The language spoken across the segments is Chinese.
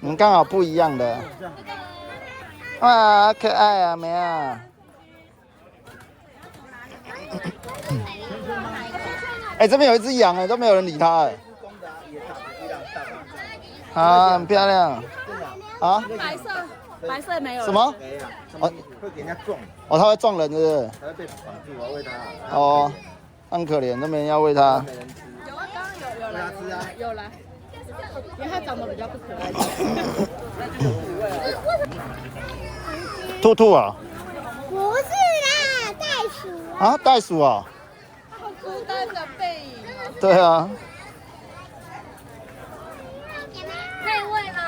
你们刚好不一样的。哇，可爱啊，没啊？哎，这边有一只羊哎，都没有人理它哎。啊，很漂亮。啊？白色没有。什么？哦，会给人家撞。哦，它会撞人，是不是？它会被绑住，我喂它。哦，很可怜，都没人要喂它。有啊，刚刚有来吃啊，有来，因为它长得比较不可爱。兔兔啊？不是啦，袋鼠。啊，袋鼠啊？好孤单的背影哦。对啊。可以喂吗？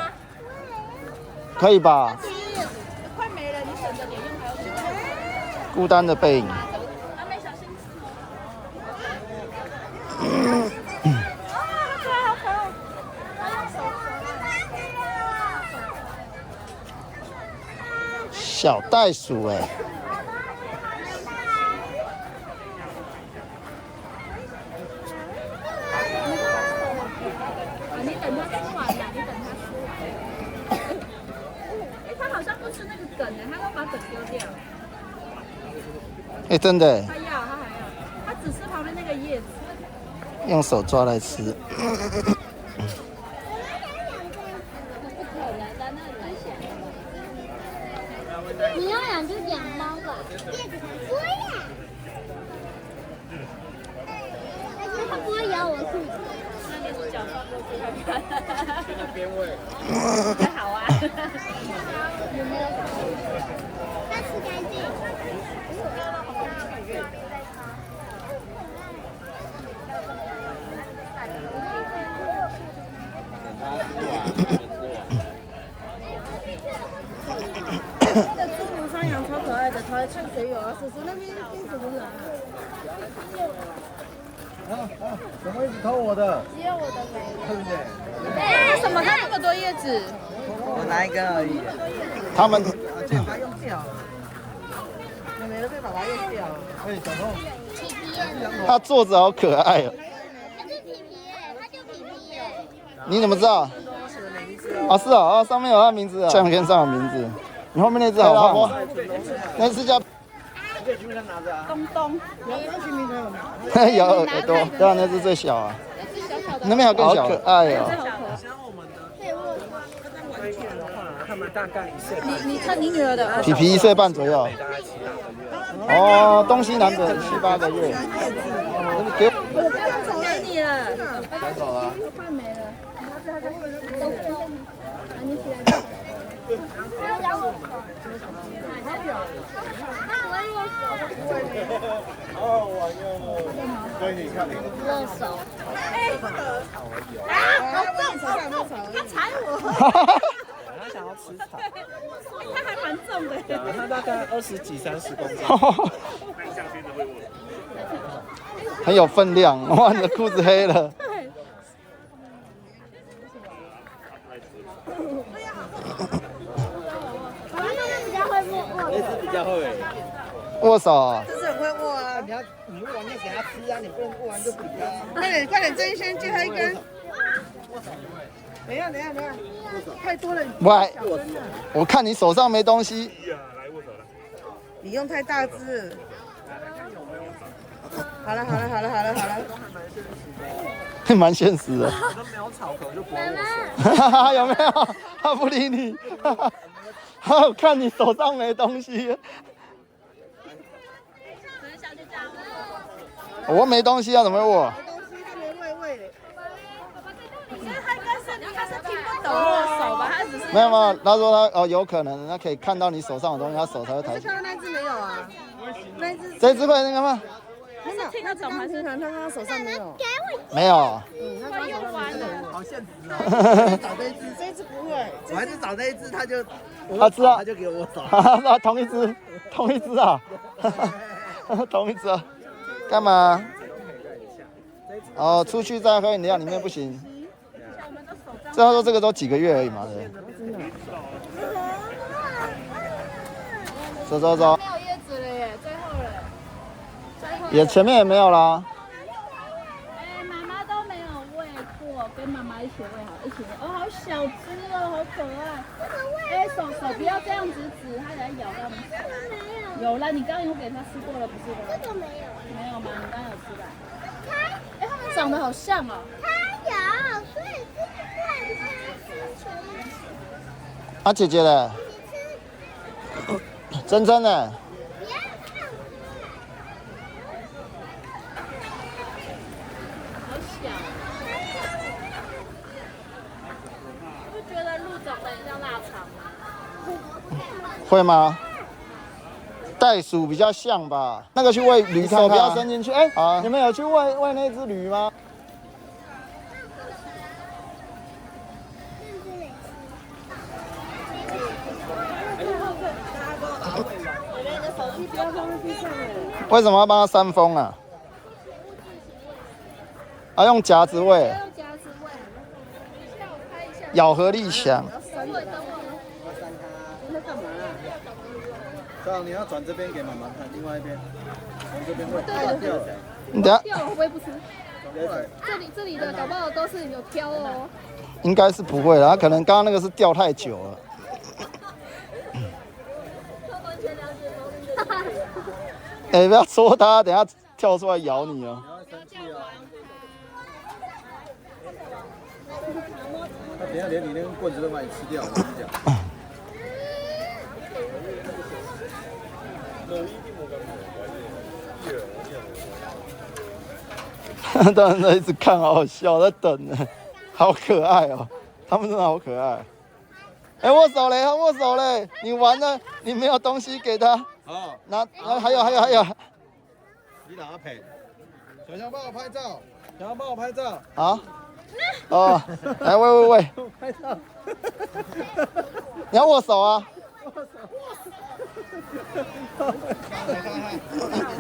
可以吧？快没了，你省着点用，还有点。孤单的背影。阿妹小心吃。小袋鼠哎。你等它吃完了，你等它吃完。哎，它好像不吃那个梗呢，它都把梗丢掉。哎，真的。它还要，它只吃旁边那个叶子。用手抓来吃。你要养就养猫吧，叶子很多呀。但是它不会咬我裤子。那你是脚放过去看看。去那边喂。还好啊。有没有？它吃干净。那个侏儒山羊超可爱的，它还呛水友啊！叔叔那边冰什么人啊？怎么一直偷我的？只有我的没对不对？为什么它那么多叶子？我拿一根而已。他们被爸爸用掉了。没了，被爸爸用掉了。哎，小童。皮皮，它坐着好可爱哦。它就皮皮耶，它就皮皮耶。你怎么知道？哦，是哦，上面有它名字啊，下面跟上有名字。你后面那只好胖哦，那只叫东东，有耳朵，对啊，那只最小啊。那边有更小，好可爱哦。他们大概你看你女儿的，皮皮1岁半左右。哦，东西南北7、8个月。给给你了，拿走了。快没了。你起来。好好玩哟！所以你看，握手。好重，他踩我。他想要吃草，他还蛮重的。他大概20几、30公斤。很有分量，哇，你的裤子黑了。比较会握。那只比较会。握手啊。这是很会握啊！你握完要给它吃啊，你不能握完就比它。快点，真先借他一根。等一下，太多了。喂，我看你手上没东西。你用太大只。好了。蛮现实的。我都没有草口就不会握手。有没有？他不理你。我看你手上没东西。我没东西啊，怎么会握？东西他没喂。他是听不懂握手吧？他只是没有，他说他有可能，他可以看到你手上的东西，他手才会抬起来。看到那只没有啊？那只这只会那个吗？听得懂还是他刚刚手上没有。没有。快用完了？好现实啊！找这一只不会。我还是找那一只，他就他知道，他就给我找。同一只啊，同一只啊，干嘛？哦，出去再喝饮料，里面不行。这他说这个都几个月而已嘛，对。走。没有叶子了耶，最后了。也前面也没有啦。妈妈都没有喂过，跟妈妈一起喂好，一起挺。哦，好小只哦，好可爱。哎，手不要这样子指，它等下咬到你。有啦，你刚刚有给它吃过了，不是吗？这个没有。没有吗？你刚刚有吃吧？它，哎，它们长得好像哦。它有，所以这个看它是全啊，姐姐嘞？珍珍呢？不要看。好小。不觉得鹿长得很像腊肠吗？会吗？袋鼠比较像吧，那个去喂驴看看，手不要伸进去。哎、啊，你们有去喂那只驴吗？为什么要帮它扇风啊？啊，用夹子喂，用夹子喂。下我拍一下。咬合力强。这样你要转这边给妈妈看，另外一边从这边会掉了。你等下掉了会不会不吃？转过来。这里的搞不好都是有挑哦。应该是不会啦，它可能刚刚那个是掉太久了。哎、不要戳它，等下跳出来咬你哦。不要生气哦。他等一下连你那根棍子都把你吃掉，我跟你讲。当然在一直看，好好笑，在等呢，好可爱哦，他们真的好可爱。哎、握手嘞，握手嘞！你玩了，你没有东西给他，好，拿还有，你哪陪？小强帮我拍照，小强帮我拍照。好，哦，来喂，拍照。你要握手啊！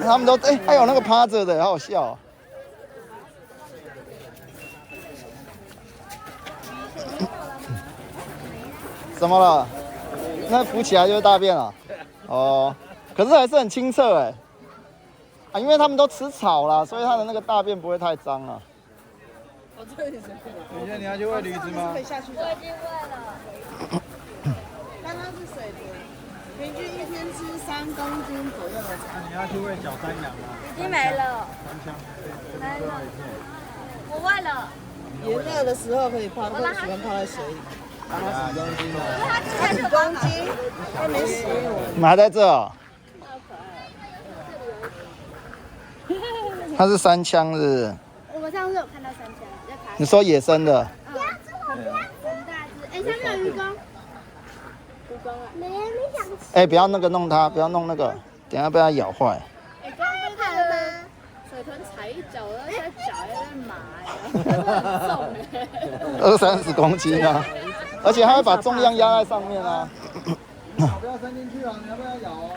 他们都哎、还有那个趴着的，好好笑、哦。怎么了？那浮起来就是大便了。哦，可是还是很清澈哎。啊，因为他们都吃草啦，所以它的那个大便不会太脏啊。我这里是。等一下你要去喂驴子吗可以？下去的。我已经喂了。刚刚是水豚，平均一天吃3公斤左右的草。你要去喂小山羊吗？已经没了。三枪。没了。我喂了。炎热的时候可以泡，会喜欢泡在水里。啊，公斤的。它几公斤？还没死我。你们还在这哦？它是三枪是不是？我们上次有看到3枪，在爬。你说野生的？很大只，哎，上面有鱼缸。蜈蚣啊。没想吃。哎、不要那个弄它，不要弄那个，等一下被它咬坏。哎，刚刚被那个水豚踩一脚，然后它脚还在麻哎，很重哎。 20-30公斤啊，而且它会把重量压在上面啊。不要伸进去啊！你要不要咬哦？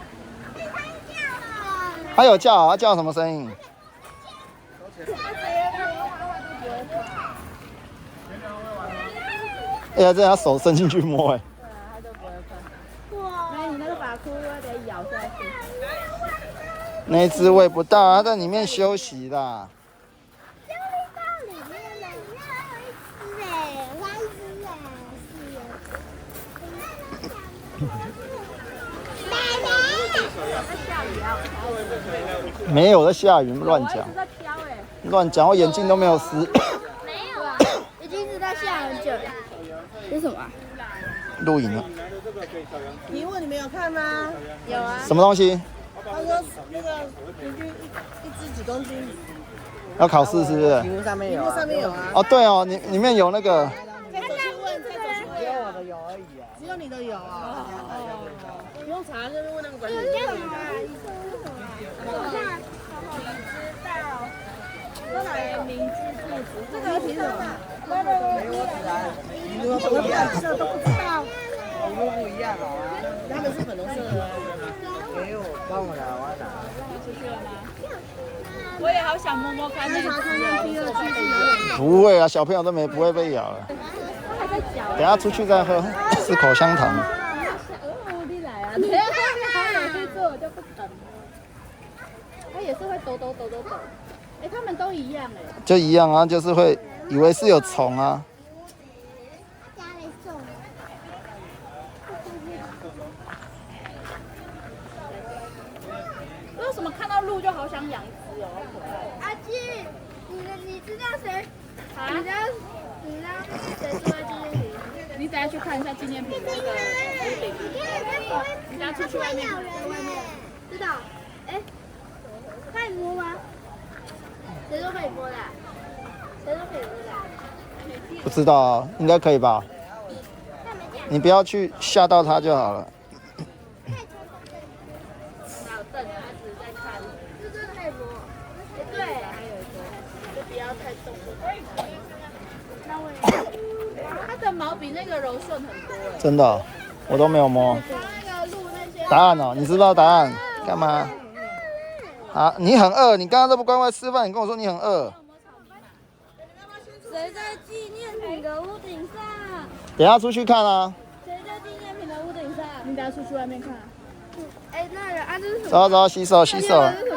它有叫，它叫什么声音？哎呀，这要手伸进去摸哎。对啊，它都不会碰。哇！那你那个把窟窿得咬下去。那一只喂不到，它在里面休息啦。到里面了，那还一只哎，没有在下雨，乱讲，在飘哎。乱讲，我眼镜都没有湿。没有啊，已经是在下很久了。这是什么啊？录影了，题目你们有看吗？有啊。什么东西？他说那个平均一只几公斤？要考试是不是？题目上面有啊。哦，对哦，里面有那个。再走去问，再走去问。只有我的有而已啊。只有你的有啊。不用查，就是问那个管理员。明知故知。这个凭什么？你说不一样，这都不知道。题目不一样好啊。他们是粉红色的。没有，帮我拿，我要拿。出去了吗？我也好想摸摸看那只哦。第二区是哪里？不会啊，小朋友都不会被咬了。它还在嚼。等下出去再喝，吃口香糖。哦，你来啊！等下后面还有去做，我就不等了。它也是会抖。哎，它们都一样哎。就一样啊，就是会以为是有虫啊。为什么看到鹿就好想养一只哦，好可爱。阿基，你知道谁？啊？你知道谁住在纪念品？你等下去看一下纪念品那个屋顶。你等下出去外面看。知道？哎，可以摸吗？谁说可以摸的？谁说可以摸的？不知道啊，应该可以吧？你不要去吓到它就好了。哪有凳子？他只是在看。这真的可以摸。哎，对，还有一个，就不要太动作。那我也。它的毛比那个柔顺很多哎。真的哦，我都没有摸。那个鹿那些。答案哦，你知不知道答案？干嘛？啊，你很饿，你刚刚都不乖乖吃饭，你跟我说你很饿。谁在纪念品的屋顶上？等一下出去看啊。谁在纪念品的屋顶上？你等下出去外面看。哎，那个啊，这是什么？走走，洗手洗手。这是什